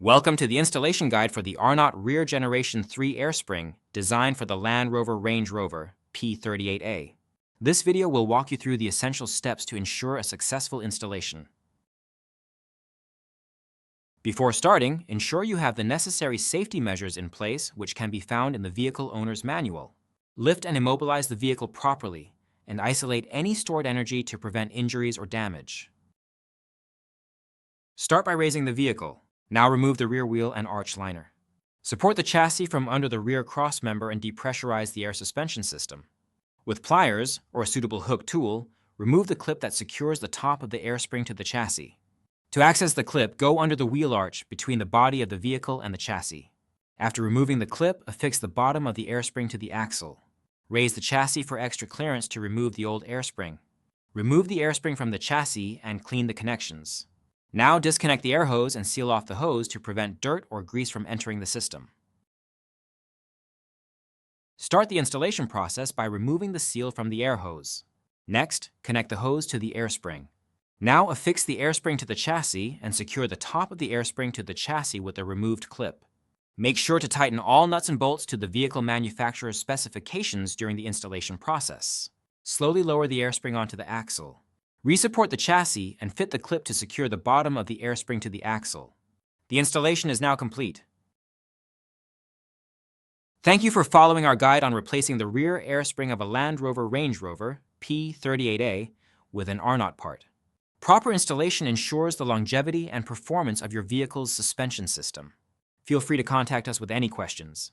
Welcome to the installation guide for the Arnott Rear Generation 3 air spring designed for the Land Rover Range Rover P38A. This video will walk you through the essential steps to ensure a successful installation. Before starting, ensure you have the necessary safety measures in place, which can be found in the vehicle owner's manual. Lift and immobilize the vehicle properly and isolate any stored energy to prevent injuries or damage. Start by raising the vehicle. Now remove the rear wheel and arch liner. Support the chassis from under the rear crossmember and depressurize the air suspension system. With pliers, or a suitable hook tool, remove the clip that secures the top of the air spring to the chassis. To access the clip, go under the wheel arch between the body of the vehicle and the chassis. After removing the clip, affix the bottom of the air spring to the axle. Raise the chassis for extra clearance to remove the old air spring. Remove the air spring from the chassis and clean the connections. Now disconnect the air hose and seal off the hose to prevent dirt or grease from entering the system. Start the installation process by removing the seal from the air hose. Next, connect the hose to the air spring. Now affix the air spring to the chassis and secure the top of the air spring to the chassis with a removed clip. Make sure to tighten all nuts and bolts to the vehicle manufacturer's specifications during the installation process. Slowly lower the air spring onto the axle. Resupport the chassis and fit the clip to secure the bottom of the air spring to the axle. The installation is now complete. Thank you for following our guide on replacing the rear air spring of a Land Rover Range Rover P38A with an Arnott part. Proper installation ensures the longevity and performance of your vehicle's suspension system. Feel free to contact us with any questions.